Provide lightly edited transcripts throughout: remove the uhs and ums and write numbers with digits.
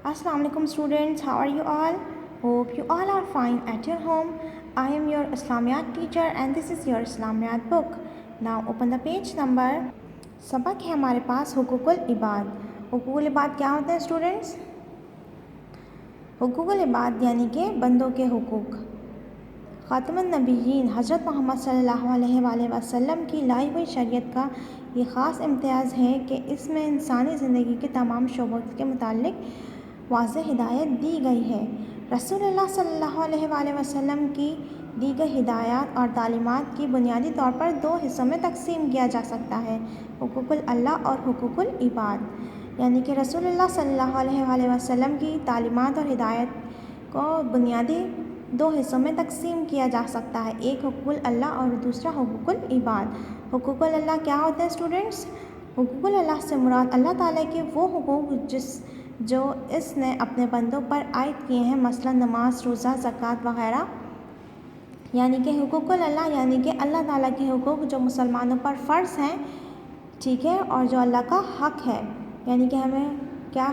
Assalamu alaikum students, how are you all? Hope you all are fine at your home. I am your Islamiyat teacher and this is your Islamiyat book. Now open the page number. सबक है हमारे पास हुकूकुल इबाद। हुकूकुल इबाद क्या होते हैं students? हुकूकुल इबाद यानी कि बंदों के हुकूक। ख़ातमुन नबीयीन हज़रत मोहम्मद सल्लल्लाहु अलैहि वसल्लम की लाई हुई शरीयत का ये ख़ास इम्तियाज़ है कि इसमें इंसानी ज़िंदगी के तमाम शोबों के मुतालिक वाज़ेह हिदायत दी गई है। रसूलुल्लाह सल्लल्लाहु अलैहि वसल्लम की दी गई हिदायत और तालीमात की बुनियादी तौर पर दो हिस्सों में तकसीम किया जा सकता है, हुकूकुल अल्लाह और हुकूकुल इबाद। यानी कि रसूलुल्लाह सल्लल्लाहु अलैहि वसल्लम की तालीमात और हिदायत को बुनियादी दो हिस्सों में तकसीम किया जा सकता है, एक हुकूकुल अल्लाह और दूसरा हुकूकुल इबाद। हुकूकुल अल्लाह क्या होते हैं स्टूडेंट्स? हुकूकुल अल्लाह से मुराद अल्लाह ताला के वो हुकूक जो इसने अपने बंदों पर आयद किए हैं, मसलन नमाज, रोज़ा, ज़कात वग़ैरह। यानी कि हुकूकुल अल्लाह यानी कि अल्लाह ताला के हुकूक जो मुसलमानों पर फ़र्ज़ हैं, ठीक है, और जो अल्लाह का हक़ है। यानी कि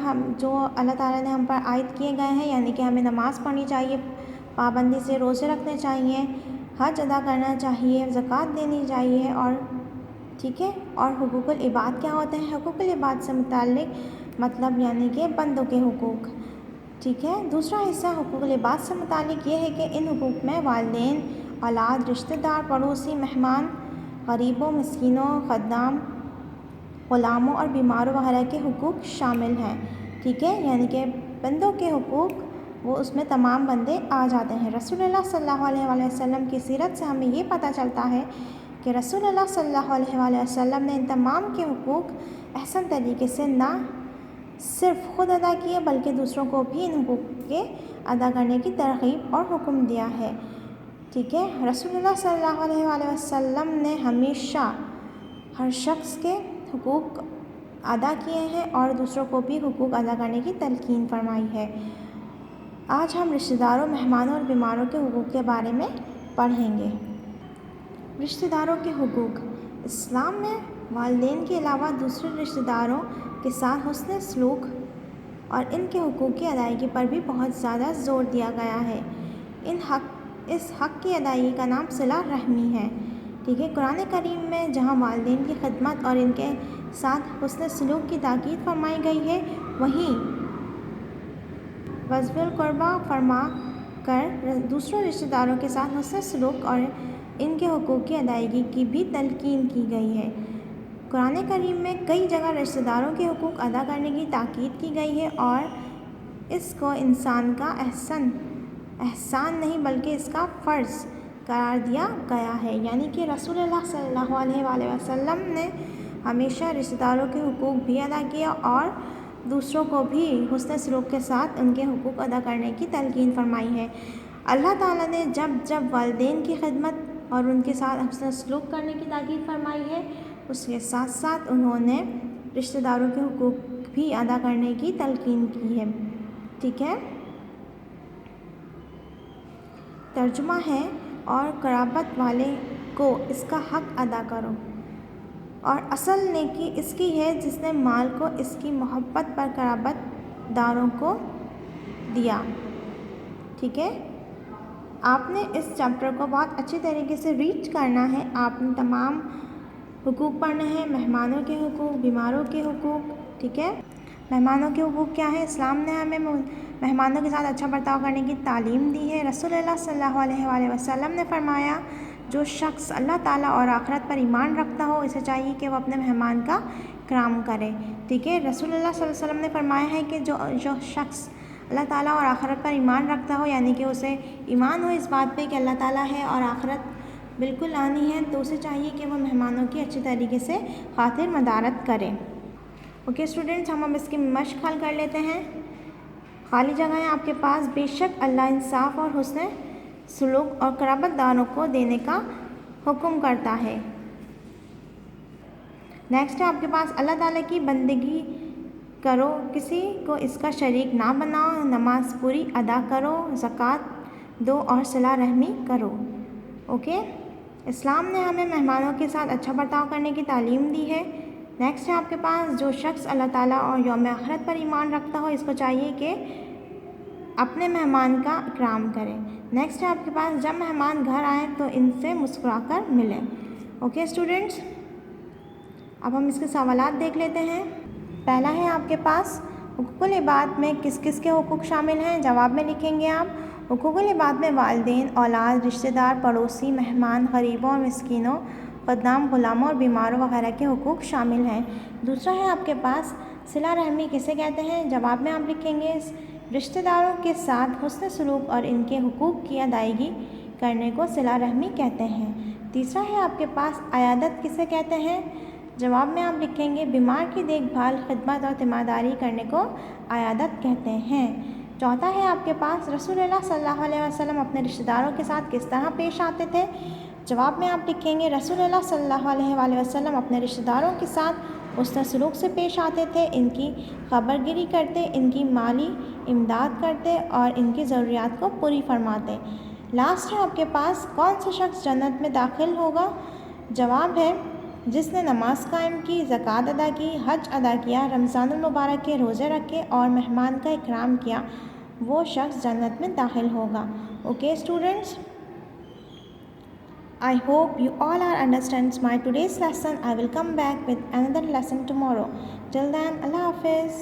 हम जो अल्लाह ताला ने हम पर आयद किए गए हैं, यानी कि हमें नमाज़ पढ़नी चाहिए, पाबंदी से रोज़े रखने चाहिए, हज अदा करना चाहिए, ज़कात देनी चाहिए, और ठीक है। और हुकूकुल इबाद क्या होते हैं? हुकूकुल इबाद से मुताल्लिक़ मतलब यानी कि बंदों के हुकूक, ठीक है। दूसरा हिस्सा हुकूकुल इबाद से मुताल्लिक़ ये है कि इन हुकूक में वालिदैन, औलाद, रिश्तेदार, पड़ोसी, मेहमान, गरीबों, मिस्कीनों, ख़द्दाम, ग़ुलामों और बीमारों वगैरह के हुकूक शामिल हैं, ठीक है। यानी कि बंदों के हुकूक वो उसमें तमाम बंदे आ जाते हैं। रसूलुल्लाह सल्लल्लाहु अलैहि वसल्लम की सीरत से हमें ये पता चलता है कि रसूलुल्लाह सल्लल्लाहु अलैहि वसल्लम ने इन तमाम के हुकूक अहसन तरीके से ना सिर्फ़ ख़ुद अदा किए बल्कि दूसरों को भी इन हुकूक के अदा करने की तरग़ीब और हुक्म दिया है, ठीक है। रसूलुल्लाह सल्लल्लाहु अलैहि वसल्लम ने हमेशा हर शख्स के हुकूक अदा किए हैं और दूसरों को भी हुकूक अदा करने की तलकीन फरमाई है। आज हम रिश्तेदारों, मेहमानों और बीमारों के हुकूक के बारे में पढ़ेंगे। रिश्तेदारों के हुकूक। इस्लाम में वालिदैन के अलावा दूसरे रिश्तेदारों के साथ हुस्न सलूक और इनके हुकूक की अदायगी पर भी बहुत ज़्यादा ज़ोर दिया गया है। इस हक़ की अदायगी का नाम सिला रहमी है, ठीक है। कुरान करीम में जहाँ वालिदैन की खिदमत और इनके साथ हुस्न सलूक की ताकीद फरमाई गई है, वहीं वज़्फ़ुल क़ुरबा फरमा कर दूसरों रिश्तेदारों के साथ हुस्न सलूक और इनके हुकूक की अदायगी की भी तलकीन की गई है। कुरान करीम में कई जगह रिश्तेदारों के हुकूक अदा करने की ताकीद की गई है और इसको इंसान का एहसान नहीं बल्कि इसका फ़र्ज़ करार दिया गया है। यानी कि रसूलुल्लाह सल्लल्लाहु अलैहि वसल्लम ने हमेशा रिश्तेदारों के हुकूक भी अदा किया और दूसरों को भी हुस्न सलूक के साथ उनके हुकूक अदा करने की तलकीन फरमाई है। अल्लाह ताला ने जब जब वालिदैन की खिदमत और उनके साथ हुस्न सलूक करने की ताकीद फरमाई है, उसके साथ साथ उन्होंने रिश्तेदारों के हुकूक भी अदा करने की तलकीन की है, ठीक है। तर्जुमा है, और क़राबत वाले को इसका हक़ अदा करो, और असल नेकी इसकी है जिसने माल को इसकी मोहब्बत पर क़राबतदारों को दिया, ठीक है। आपने इस चैप्टर को बहुत अच्छी तरीके से रीड करना है। आपने तमाम हुकूक पढ़ने हैं, मेहमानों के हुकूक, बीमारों के हुकूक, ठीक है। मेहमानों के हुकूक क्या है? इस्लाम ने हमें मेहमानों के साथ अच्छा बर्ताव करने की तालीम दी है। रसूलुल्लाह सल्लल्लाहु अलैहि वसल्लम ने फरमाया, जो शख्स अल्लाह ताला और आखिरत पर ईमान रखता हो, इसे चाहिए कि वह अपने मेहमान का इकराम करे, ठीक है। रसूलुल्लाह सल्लल्लाहु अलैहि वसल्लम ने फरमाया है कि जो शख्स अल्लाह ताला और आखिरत पर ईमान रखता हो, यानी कि उसे ईमान हो इस बात पे कि अल्लाह ताला है और आखिरत बिल्कुल आनी है, तो उसे चाहिए कि वह मेहमानों की अच्छी तरीके से खातिर मदारत करे। ओके स्टूडेंट्स, हम अब इसकी मश्क हल कर लेते हैं। खाली जगहें आपके पास। बेशक अल्लाह इंसाफ और हुस्न सलूक और क़राबतदारों को देने का हुक्म करता है। नेक्स्ट है आपके पास, अल्लाह ताला की बंदगी करो, किसी को इसका शरीक ना बनाओ, नमाज पूरी अदा करो, ज़कात दो और सिला रहमी करो। ओके, इस्लाम ने हमें मेहमानों के साथ अच्छा बर्ताव करने की तालीम दी है, نیکسٹ ہے آپ کے پاس جو شخص اللہ تعالیٰ اور یوم آخرت پر ایمان رکھتا ہو اس کو چاہیے کہ اپنے مہمان کا اکرام کرے. نیکسٹ ہے آپ کے پاس جب مہمان گھر آئیں تو ان سے مسکرا کر ملیں. اوکے اسٹوڈنٹس، اب ہم اس کے سوالات دیکھ لیتے ہیں. پہلا ہے آپ کے پاس حقوق العباد میں کس کس کے حقوق شامل ہیں؟ جواب میں لکھیں گے آپ حقوق العباد میں والدین، اولاد، رشتہ دار، پڑوسی، مہمان، غریبوں اور مسکینوں، خدام، غلاموں اور بیماروں وغیرہ کے حقوق شامل ہیں. دوسرا ہے آپ کے پاس صلہ رحمی کسے کہتے ہیں؟ جواب میں آپ لکھیں گے رشتہ داروں کے ساتھ حسن سلوک اور ان کے حقوق کی ادائیگی کرنے کو صلہ رحمی کہتے ہیں. تیسرا ہے آپ کے پاس عیادت کسے کہتے ہیں؟ جواب میں آپ لکھیں گے بیمار کی دیکھ بھال، خدمت اور تیمارداری کرنے کو عیادت کہتے ہیں. چوتھا ہے آپ کے پاس رسول اللہ صلی اللہ علیہ وسلم اپنے رشتہ داروں کے ساتھ کس طرح پیش آتے تھے؟ جواب میں آپ لکھیں گے رسول اللہ صلی اللہ علیہ وآلہ وسلم اپنے رشتہ داروں کے ساتھ حسن سلوک سے پیش آتے تھے، ان کی خبر گیری کرتے، ان کی مالی امداد کرتے اور ان کی ضروریات کو پوری فرماتے. لاسٹ ہے آپ کے پاس کون سا شخص جنت میں داخل ہوگا؟ جواب ہے جس نے نماز قائم کی، زکوٰۃ ادا کی، حج ادا کیا، رمضان المبارک کے روزے رکھے اور مہمان کا اکرام کیا، وہ شخص جنت میں داخل ہوگا. Okay students, I hope you all are understands my today's lesson. I will come back with another lesson tomorrow. Till then, Allah Hafiz.